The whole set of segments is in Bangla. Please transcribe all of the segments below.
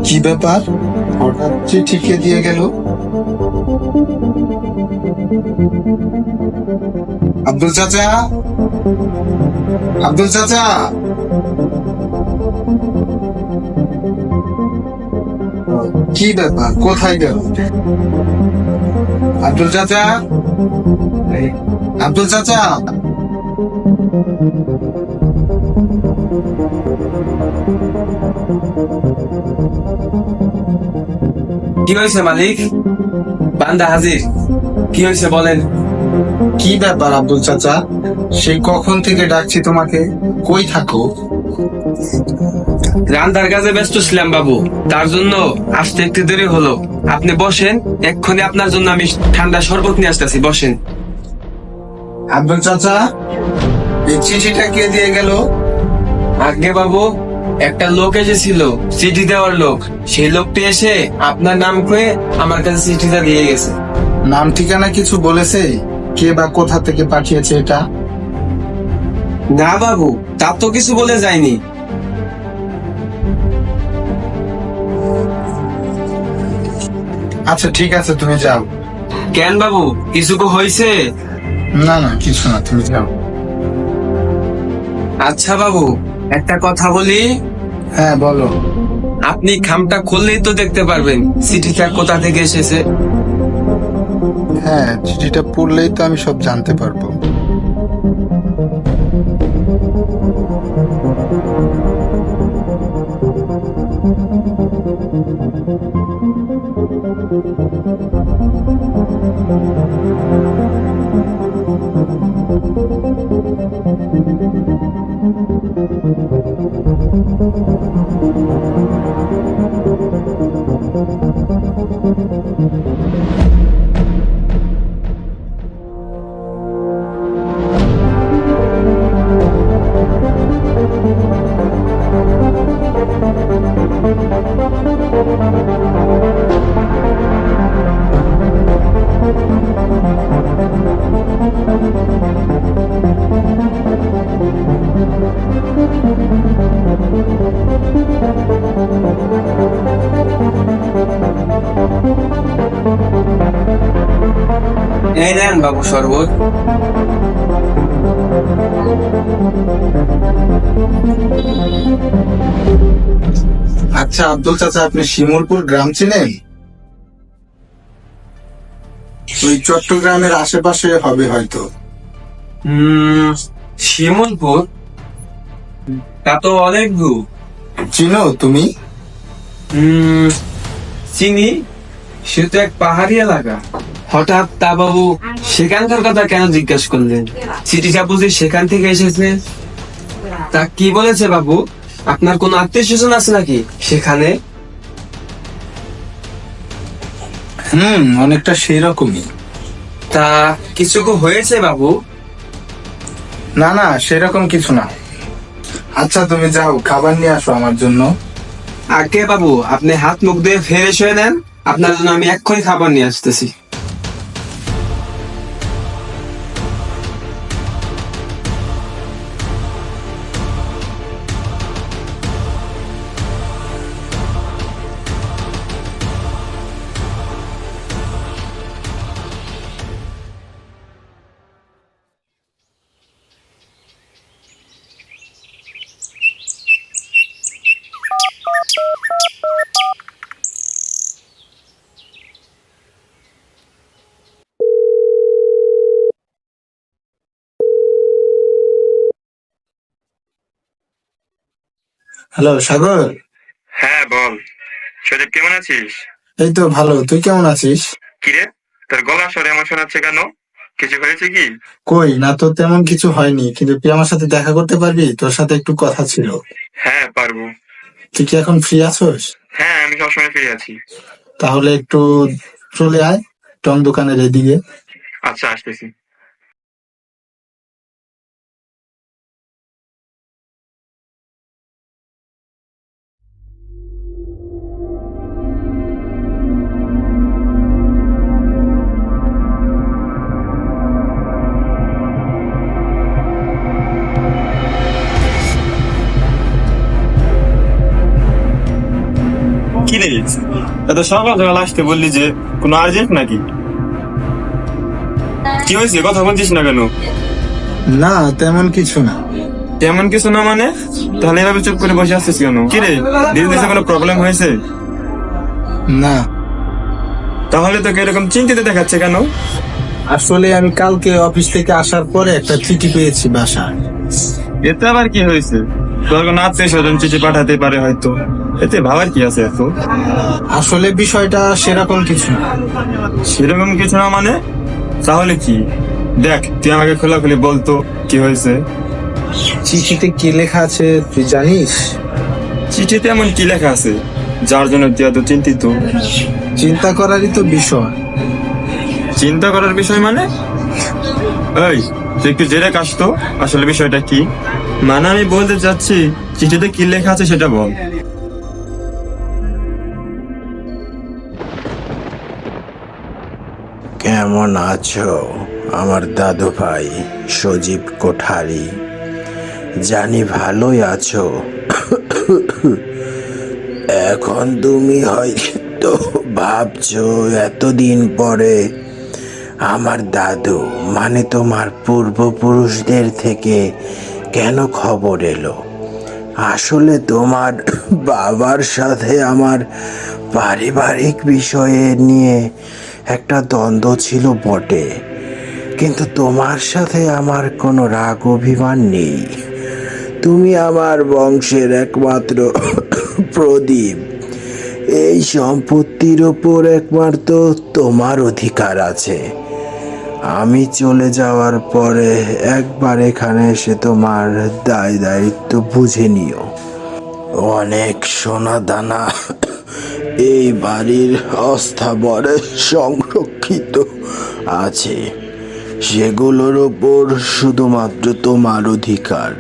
কি ব্যাপার, হঠাৎ চিঠি কে দিয়ে গেল? আব্দুল চাচা, আব্দুল চাচা! কি ব্যাপার, কোথায় গেল? আব্দুল চাচা, আব্দুল চাচা! কি হয়েছে মালিক? বান্দা হাজির। কি হয়েছে বলেন। কি ব্যাপার আব্দুল চাচা, সেই কখন থেকে ডাকছি তোমাকে, কই থাকো? রান্নার কাজে ব্যস্ত ছিলাম বাবু, তার জন্য আসতে একটু দেরি হলো। আপনি বসেন, এক্ষুনি আপনার জন্য আমি ঠান্ডা শরবত নিয়ে আসতেছি, বসেন। আব্দুল চাচা, এই চিঠিটা কে দিয়ে গেল? আগে বাবু, একটা লোক এসেছিল, চিঠি দেওয়ার লোক। সেই লোকটি এসে আপনার নাম কয়ে আমার কাছে চিঠিটা দিয়ে গেছে। নাম ঠিকানা কিছু বলেছে? কে বা কোথা থেকে পাঠিয়েছে এটা? না বাবু, তা তো কিছু বলে যায়নি। আচ্ছা ঠিক আছে, তুমি যাও। কেন বাবু, কিছু কো হয়েছে? না না, কিছু না, তুমি যাও। আচ্ছা বাবু, একটা কথা বলি। হ্যাঁ বলো। আপনি খামটা খুললেই তো দেখতে পারবেন চিঠিটা কোথা থেকে এসেছে। হ্যাঁ, চিঠিটা পড়লেই তো আমি সব জানতে পারবো। এই নেন বাবু শরবত। আচ্ছা আব্দুল চাচা, আপনি শিমুলপুর গ্রাম চিনেন? ওই চট্টগ্রামের আশেপাশে হবে হয়তো। শিমুলপুর? তা তো অনেক দূর। চিনো তুমি? চিনি, সে তো এক পাহাড়ি এলাকা। হঠাৎ তা বাবু সেখানকার কথা কেন জিজ্ঞাসা করলেন? চিঠিটা বুঝি সেখান থেকে এসেছে? তা কি বলেছে বাবু? আপনার কোনো আত্মীয় স্বজন আছে নাকি সেখানে? অনেকটা সেই রকমই। তা কিছু কি হয়েছে বাবু? না না, সেরকম কিছু না। আচ্ছা তুমি যাও, খাবার নিয়ে আসো আমার জন্য। আগে বাবু, আপনি হাত মুখ দিয়ে ফ্রেশ হয়ে নেন, আপনার জন্য আমি এক্ষুনি খাবার নিয়ে আসতেছি। হ্যালো সাগর। হ্যাঁ বল। সজীব কেমন আছিস? এই তো ভালো, তুই কেমন আছিস? কিরে, তোর গলা স্বর এমন শোনাচ্ছে কেন? কিছু হয়েছে কি? কই না তো, তেমন কিছু হয়নি, কিন্তু তুই আমার সাথে দেখা করতে পারবি? তোর সাথে একটু কথা ছিল। হ্যাঁ পারবো। তুই কি এখন ফ্রি আছোস? হ্যাঁ আমি সবসময় ফ্রি আছি। তাহলে একটু চলে আয় টং দোকানের এদিকে। আচ্ছা আসতেছি। কি রে, এত সকাল সকাল আসতে বললি যে কোনো আর্জেন্ট নাকি? কি হয়েছে, কথা বলছিস না কেন? না, তেমন কিছু না। তেমন কিছু না মানে? তাহলে এভাবে চুপ করে বসে আসছিস কেন? কি রে, বিজনেসে কোনো প্রবলেম হয়েছে? না, তাহলে তোকে এরকম চিন্তিত দেখাচ্ছে কেন? আসলে আমি কালকে অফিস থেকে আসার পরে একটা চিঠি পেয়েছি বাসায়। এতে আবার কি হয়েছে? তোর কোনো আত্মীয় স্বজন চিঠি পাঠাতে পারে হয়তো, এতে ভাবার কি আছে এত? আসলে বিষয়টা সেরকম কিছু না। সেরকম কিছু না মানে? তাহলে কি? দেখ, তুই আমাকে খোলাখুলি বলতো কি হয়েছে। চিঠিতে কি লেখা আছে তুই জানিস? চিঠিতে এমন কি লেখা আছে যার জন্য তুই এত চিন্তিত? চিন্তা করারই তো বিষয়। চিন্তা করার বিষয় মানে? এই, তুই একটু জেরে কাস তো, আসলে বিষয়টা কি? মানে আমি বলতে চাচ্ছি, চিঠিতে কি লেখা আছে সেটা বল। কেমন আছো আমার দাদু ভাই সজীব কোঠারি? জানি ভালোই আছো। এখন তুমি হয়তো ভাবছো এতদিন পরে আমার দাদু মানে তোমার পূর্বপুরুষদের থেকে কেন খবর এলো। আসলে তোমার বাবার সাথে আমার পারিবারিক বিষয়ে নিয়ে একটা দ্বন্দ্ব ছিল বটে, কিন্তু তোমার সাথে আমার কোনো রাগ অভিমান নেই। তুমি আমার বংশের একমাত্র প্রদীপ। এই সম্পত্তির ওপর একমাত্র তোমার অধিকার আছে। আমি চলে যাওয়ার পরে একবার এখানে এসে তোমার দায় দায়িত্ব বুঝে নিও। অনেক সোনা দানা এই বাড়ির অস্থাবরে সংরক্ষিত আছে, সেগুলোর ওপর শুধুমাত্র তোমার অধিকার।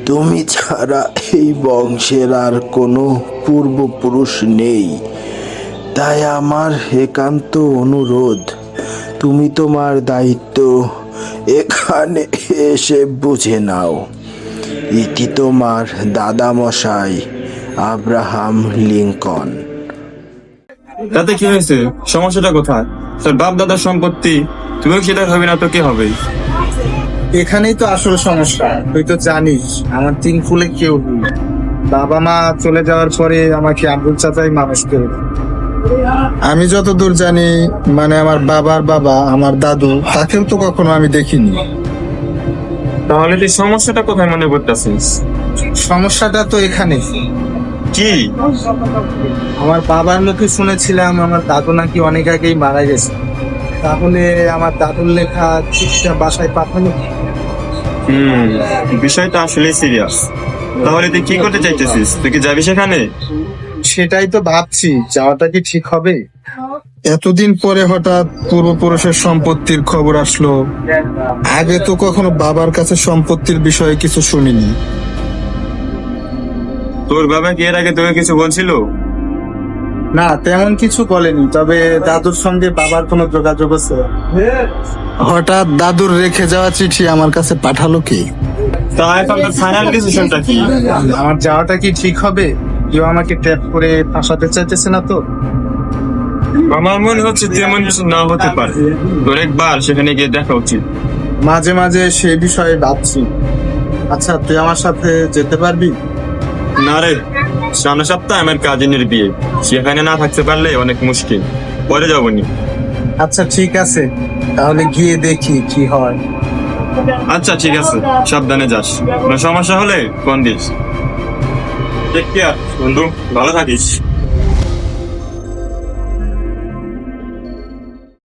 তুমি ছাড়া এই বংশের আর কোনো পূর্বপুরুষ নেই, তাই আমার একান্ত অনুরোধ, তুমি তোমার দায়িত্ব এখানে এসে বুঝে নাও। ইতি তোমার দাদামশাই আব্রাহাম লিঙ্কন। তাতে কি হয়েছে? সমস্যাটা কোথায়? তোর বাপ দাদার সম্পত্তি, তুমিও সেটা হবে না তো কে হবে? এখানেই তো আসল সমস্যা। তুই তো জানিস আমার 3 ফুলে কেউ নেই। বাবা মা চলে যাওয়ার পরে আমাকে আব্দুল চাচাই মানুষ করে দেয়। আমি যতদূর জানি মানে আমার বাবার বাবা আমার দাদু তাকেও তো কখনো আমি দেখিনি। তাহলে তুই সমস্যাটা কোথায় মনে করতেছিস? সমস্যাটা তো এখানে। কি? আমার বাবার মুখে শুনেছিলাম আমার দাদু নাকি অনেক আগেই মারা গেছে। তাহলে আমার দাদুর লেখা চিঠিটা বাসায় পাঠানো। বিষয়টা আসলে সিরিয়াস। তাহলে তুই কি করতে চাইতেছিস? তুই কি যাবি সেখানে? সেটাই তো ভাবছি, যাওয়াটা কি ঠিক হবে? এতদিন পরে হঠাৎ পূর্বপুরুষের সম্পত্তির খবর আসলো। আগে তো কখনো বাবার কাছে সম্পত্তির বিষয়ে কিছু শুনিনি। তোর বাবা কি এর আগে তোকে কিছু বলছিল? না, তেমন কিছু বলেনি, তবে দাদুর সঙ্গে বাবার কোনো যোগাযোগ আছে? হঠাৎ দাদুর রেখে যাওয়া চিঠি আমার কাছে পাঠালো কি? তা এখন তোর ফাইনাল ডিসিশনটা কি? আমার যাওয়াটা কি ঠিক হবে? কেউ আমাকে ট্র্যাপ করে ফাঁসাতে চাইতেছে না তো? আমার মনে হচ্ছে তেমন কিছু না হতে পারে। তোর একবার সেখানে গিয়ে দেখা উচিত। মাঝে মাঝে সেই বিষয়ে ভাবছি। আচ্ছা, তুই আমার সাথে যেতে পারবি? না রে, সামনের সপ্তাহে আমার কাজিনের বিয়ে, সেখানে না থাকতে পারলে অনেক মুশকিল। পরে যাবনি। আচ্ছা ঠিক আছে, তাহলে গিয়ে দেখি কি হয়। আচ্ছা ঠিক আছে, সাবধানে যাস। কোনো সমস্যা হলে ফোন দিস। টেক কেয়ার বন্ধু, ভালো থাকিস।